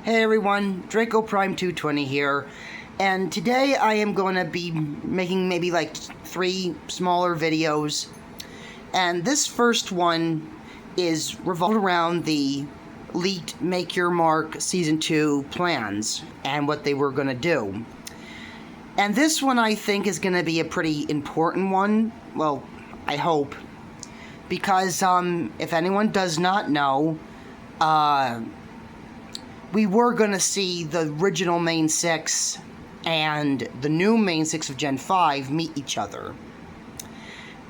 Hey everyone, Draco Prime 220 here, and today I am going to be making maybe like 3 smaller videos, and this first one is revolved around the Elite Make Your Mark Season 2 plans and what they were going to do. And this one I think is going to be a pretty important one, well, I hope, because if anyone does not know, we were going to see the original Main 6 and the new Main 6 of Gen 5 meet each other.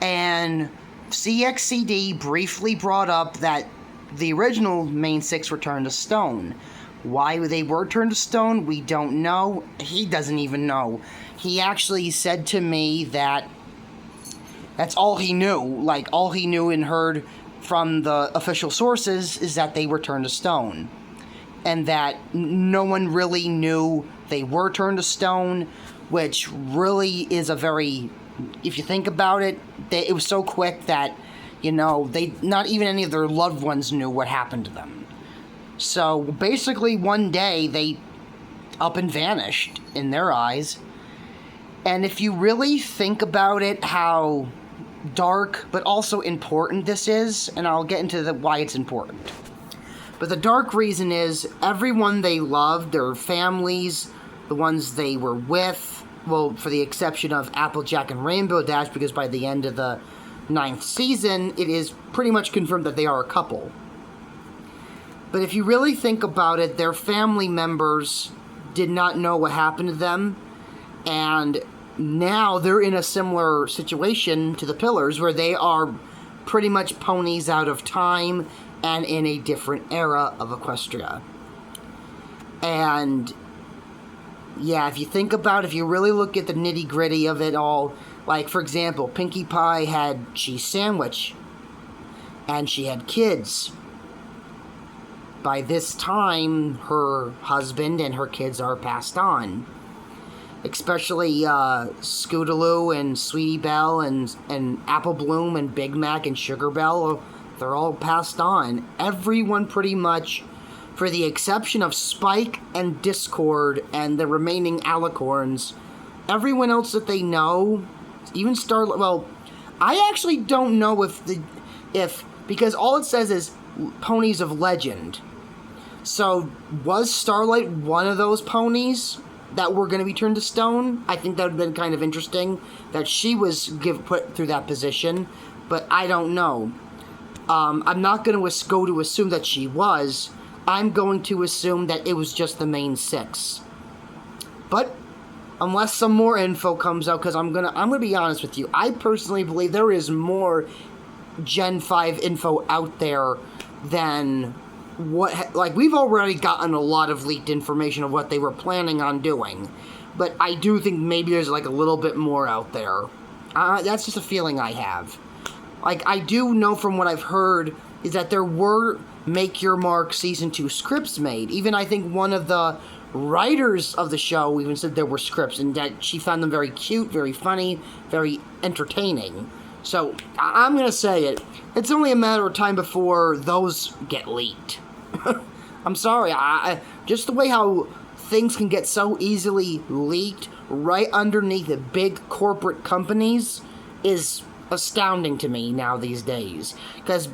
And CXCD briefly brought up that the original Main 6 were turned to stone. Why they were turned to stone, we don't know. He doesn't even know. He actually said to me that that's all he knew. Like, all he knew and heard from the official sources is that they were turned to stone. And that no one really knew they were turned to stone, which really is a very, if you think about it, it was so quick that, you know, not even any of their loved ones knew what happened to them. So basically one day they up and vanished in their eyes. And if you really think about it, how dark but also important this is, and I'll get into why it's important. But the dark reason is everyone they loved, their families, the ones they were with, well, for the exception of Applejack and Rainbow Dash, because by the end of the 9th season, it is pretty much confirmed that they are a couple. But if you really think about it, their family members did not know what happened to them, and now they're in a similar situation to the Pillars, where they are pretty much ponies out of time and in a different era of Equestria. And yeah, if you think about it, if you really look at the nitty-gritty of it all, like, for example, Pinkie Pie had cheese sandwich, and she had kids. By this time, her husband and her kids are passed on. Especially Scootaloo and Sweetie Belle and Apple Bloom and Big Mac and Sugar Belle, they're all passed on. Everyone pretty much, for the exception of Spike and Discord and the remaining Alicorns, everyone else that they know, even Starlight, well, I actually don't know because all it says is ponies of legend. So, was Starlight one of those ponies that were going to be turned to stone? I think that would have been kind of interesting that she was put through that position, but I don't know. I'm not going to go to assume that she was. I'm going to assume that it was just the Main 6. But unless some more info comes out, because I'm gonna be honest with you, I personally believe there is more Gen 5 info out there than what, like, we've already gotten a lot of leaked information of what they were planning on doing, but I do think maybe there's like a little bit more out there. That's just a feeling I have. Like, I do know from what I've heard is that there were Make Your Mark Season 2 scripts made. Even I think one of the writers of the show even said there were scripts, and that she found them very cute, very funny, very entertaining. So, I'm going to say it. It's only a matter of time before those get leaked. I'm sorry, just the way how things can get so easily leaked right underneath the big corporate companies is astounding to me now these days. Because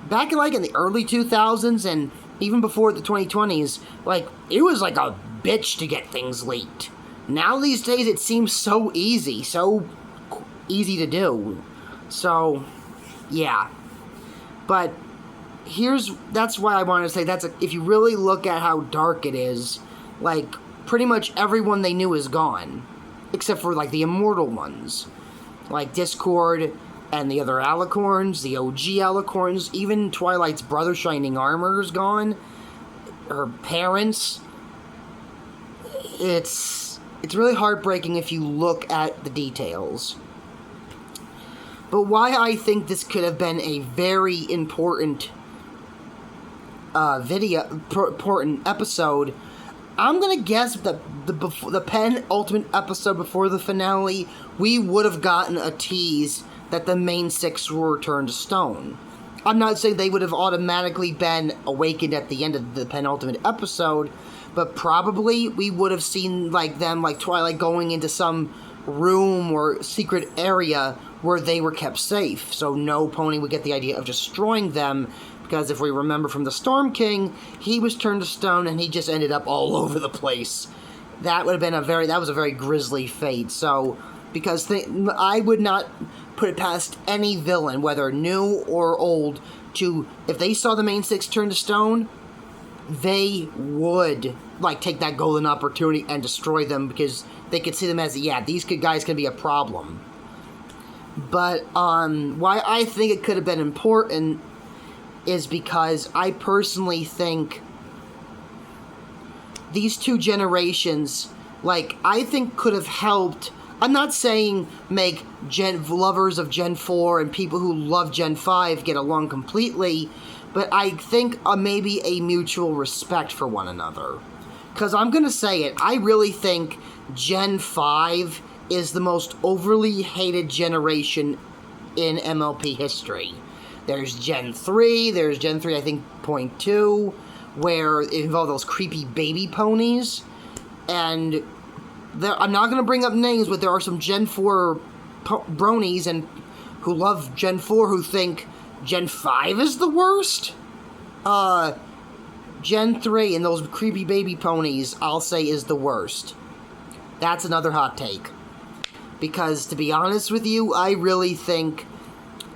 back in the early 2000s and even before the 2020s, like, it was like a bitch to get things leaked. Now these days it seems so easy to do. So, yeah. But that's why I wanted to say if you really look at how dark it is, like, pretty much everyone they knew is gone. Except for, like, the immortal ones. Like Discord and the other Alicorns, the OG Alicorns, even Twilight's brother Shining Armor is gone. Her parents. It's really heartbreaking if you look at the details. But why I think this could have been a very important important episode, I'm gonna guess that the penultimate episode before the finale, we would have gotten a tease that the Main 6 were turned to stone. I'm not saying they would have automatically been awakened at the end of the penultimate episode, but probably we would have seen like them, like Twilight, going into some room or secret area where they were kept safe, so no pony would get the idea of destroying them, because if we remember from the Storm King, he was turned to stone and he just ended up all over the place. That would have been that was a very grisly fate. So, because I would not put it past any villain, whether new or old, to, if they saw the main six turn to stone, they would, like, take that golden opportunity and destroy them, because they could see them as, yeah, these guys can be a problem. But, why I think it could have been important is because I personally think these two generations, like, I think could have helped. I'm not saying make lovers of Gen 4 and people who love Gen 5 get along completely, but I think maybe a mutual respect for one another. Because I'm going to say it, I really think Gen 5 is the most overly hated generation in MLP history. There's Gen 3, I think, .2, where it involved those creepy baby ponies, and I'm not going to bring up names, but there are some Gen 4 bronies and who love Gen 4 who think Gen 5 is the worst. Gen 3 and those creepy baby ponies, I'll say, is the worst. That's another hot take. Because, to be honest with you, I really think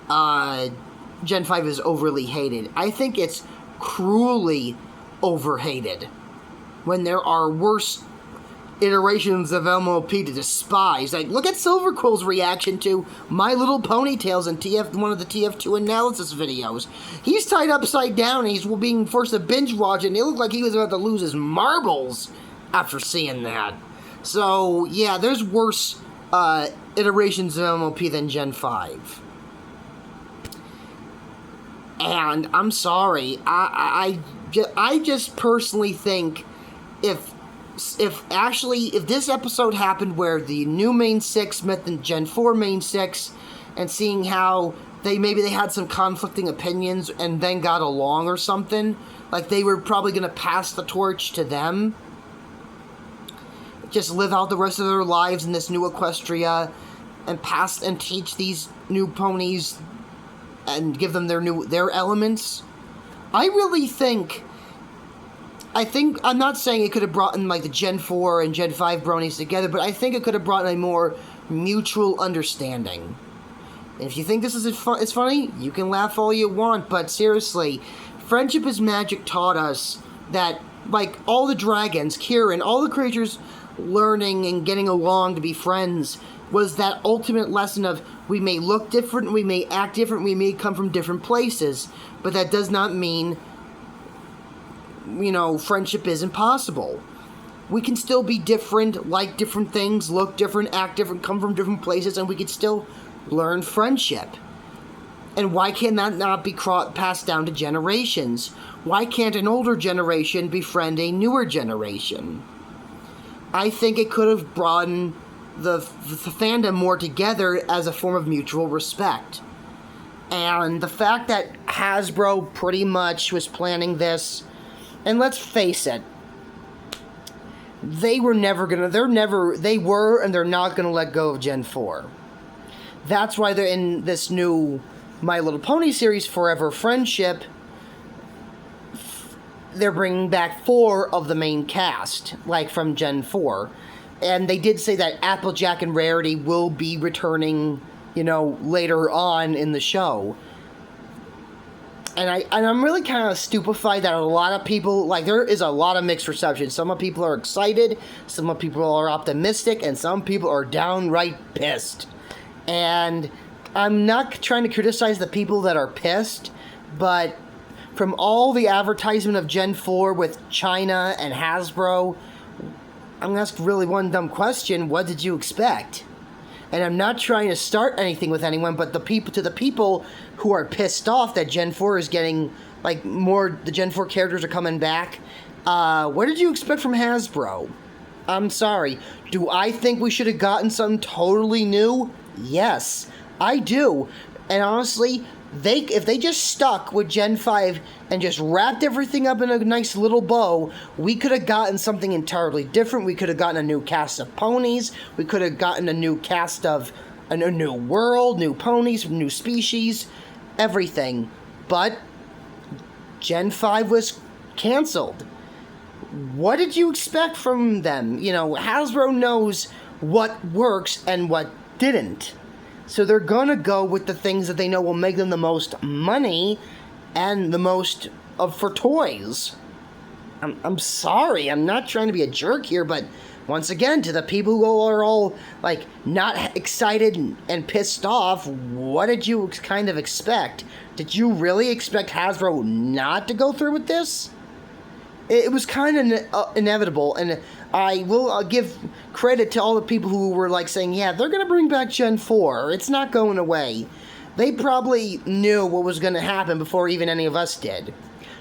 Gen 5 is overly hated. I think it's cruelly overhated when there are worse iterations of MLP to despise. Like, look at Silverquill's reaction to My Little Ponytails in one of the TF2 analysis videos. He's tied upside down and he's being forced to binge watch it, and it looked like he was about to lose his marbles after seeing that. So, yeah, there's worse iterations of MLP than Gen 5. And I'm sorry, I just personally think if this episode happened where the new main six met the Gen 4 main six, and seeing how they had some conflicting opinions and then got along or something, like they were probably going to pass the torch to them, just live out the rest of their lives in this new Equestria, and teach these new ponies and give them their elements. I'm not saying it could have brought in like the Gen 4 and Gen 5 bronies together, but I think it could have brought in a more mutual understanding. And if you think this is it's funny, you can laugh all you want, but seriously, Friendship is Magic taught us that, like, all the dragons, Kieran, all the creatures learning and getting along to be friends, was that ultimate lesson of we may look different, we may act different, we may come from different places, but that does not mean, friendship isn't possible. We can still be different, like different things, look different, act different, come from different places, and we can still learn friendship. And why can that not be passed down to generations? Why can't an older generation befriend a newer generation? I think it could have broadened the fandom more together as a form of mutual respect. And the fact that Hasbro pretty much was planning this, and let's face it, they were and they're not gonna let go of Gen 4. That's why they're in this new My Little Pony series, Forever Friendship. They're bringing back 4 of the main cast, like from Gen 4. And they did say that Applejack and Rarity will be returning, later on in the show. And I'm really kind of stupefied that a lot of people, like, there is a lot of mixed reception. Some people are excited, some people are optimistic, and some people are downright pissed. And I'm not trying to criticize the people that are pissed, but from all the advertisement of Gen 4 with China and Hasbro, I'm going to ask really one dumb question. What did you expect? And I'm not trying to start anything with anyone, but the people who are pissed off that Gen 4 is getting, like, more, the Gen 4 characters are coming back, what did you expect from Hasbro? I'm sorry. Do I think we should have gotten something totally new? Yes, I do. And honestly, if they just stuck with Gen 5 and just wrapped everything up in a nice little bow, we could have gotten something entirely different. We could have gotten a new cast of ponies. We could have gotten a new cast of a new world, new ponies, new species, everything. But Gen 5 was canceled. What did you expect from them? You know, Hasbro knows what works and what didn't. So they're gonna go with the things that they know will make them the most money and the most for toys. I'm sorry, I'm not trying to be a jerk here, but once again, to the people who are all, like, not excited and pissed off, what did you kind of expect? Did you really expect Hasbro not to go through with this? It was kind of inevitable, and I will give credit to all the people who were, like, saying, yeah, they're going to bring back Gen 4. It's not going away. They probably knew what was going to happen before even any of us did.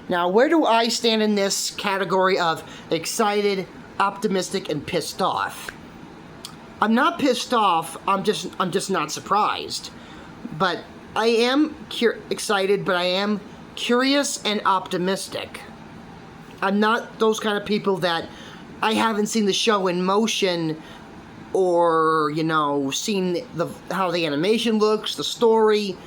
Now, where do I stand in this category of excited, optimistic, and pissed off? I'm not pissed off. I'm just not surprised. But I am excited, but I am curious and optimistic. I'm not those kind of people that I haven't seen the show in motion or, you know, seen how the animation looks, the story.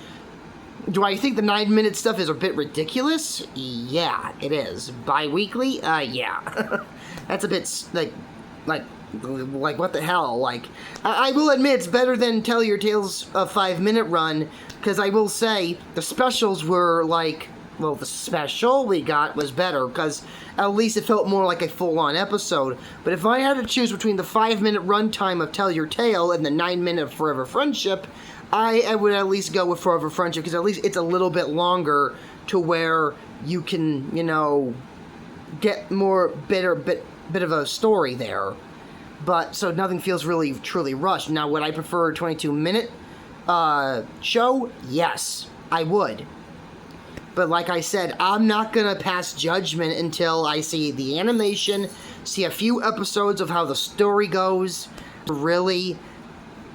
Do I think the 9-minute stuff is a bit ridiculous? Yeah, it is. Bi-weekly? Yeah. That's a bit, like, what the hell? Like, I will admit it's better than Tell Your Tales 5-minute run, because I will say the specials were, like, well, the special we got was better, because at least it felt more like a full-on episode. But if I had to choose between the 5-minute runtime of Tell Your Tale and the 9-minute of Forever Friendship, I would at least go with Forever Friendship, because at least it's a little bit longer to where you can, you know, get more bit of a story there. But, so nothing feels really, truly rushed. Now, would I prefer a 22-minute show? Yes, I would. But like I said, I'm not going to pass judgment until I see the animation, see a few episodes of how the story goes. Really,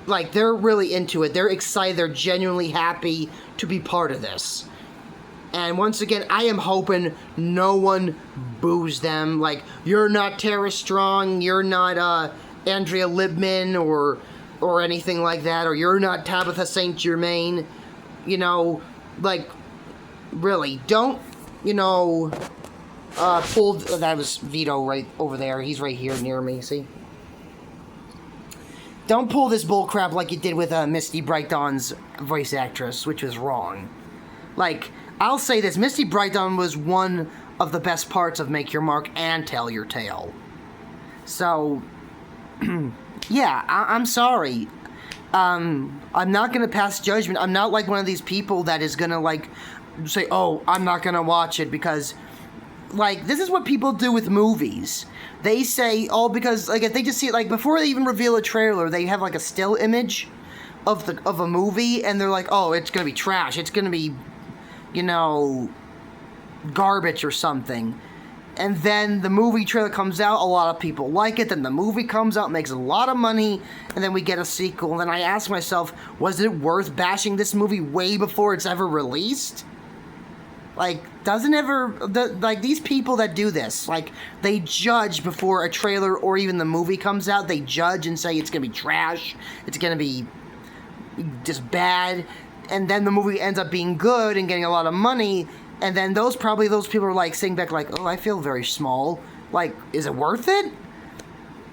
like, they're really into it. They're excited. They're genuinely happy to be part of this. And once again, I am hoping no one boos them. Like, you're not Tara Strong, you're not Andrea Libman or anything like that, or you're not Tabitha St. Germain. You know, like, really, don't, you know, pull, that was Vito right over there. He's right here near me, see? Don't pull this bullcrap like you did with Misty Bright Dawn's voice actress, which was wrong. Like, I'll say this, Misty Bright Dawn was one of the best parts of Make Your Mark and Tell Your Tale. So, yeah, I'm sorry. I'm not going to pass judgment. I'm not like one of these people that is going to, like, say, oh, I'm not going to watch it because, like, this is what people do with movies. They say, oh, because, like, if they just see it, like, before they even reveal a trailer, they have, like, a still image of a movie, and they're like, oh, it's going to be trash. It's going to be, you know, garbage or something. And then the movie trailer comes out, a lot of people like it, then the movie comes out, makes a lot of money, and then we get a sequel. And then I ask myself, was it worth bashing this movie way before it's ever released? Like, like, these people that do this, like, they judge before a trailer or even the movie comes out. They judge and say it's gonna be trash, it's gonna be just bad, and then the movie ends up being good and getting a lot of money, and then those people are, like, sitting back like, oh, I feel very small. Like, is it worth it?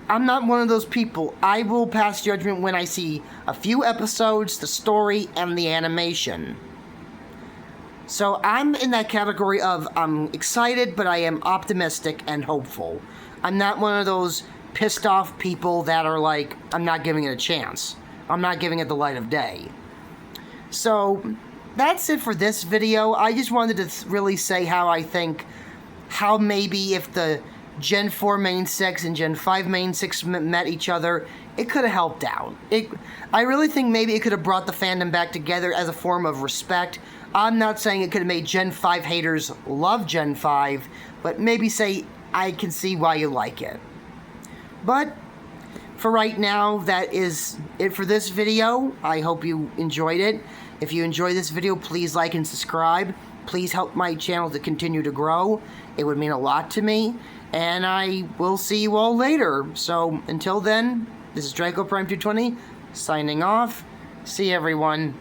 I'm not one of those people. I will pass judgment when I see a few episodes, the story, and the animation. So I'm in that category of I'm excited, but I am optimistic and hopeful. I'm not one of those pissed off people that are like, I'm not giving it a chance. I'm not giving it the light of day. So that's it for this video. I just wanted to really say how I think, how maybe if the Gen 4 Main 6 and Gen 5 Main 6 met each other, it could have helped out. I really think maybe it could have brought the fandom back together as a form of respect. I'm not saying it could have made Gen 5 haters love Gen 5, but maybe say, I can see why you like it. But for right now, that is it for this video. I hope you enjoyed it. If you enjoy this video, please like and subscribe. Please help my channel to continue to grow. It would mean a lot to me. And I will see you all later. So until then, this is Draco Prime 220 signing off. See everyone.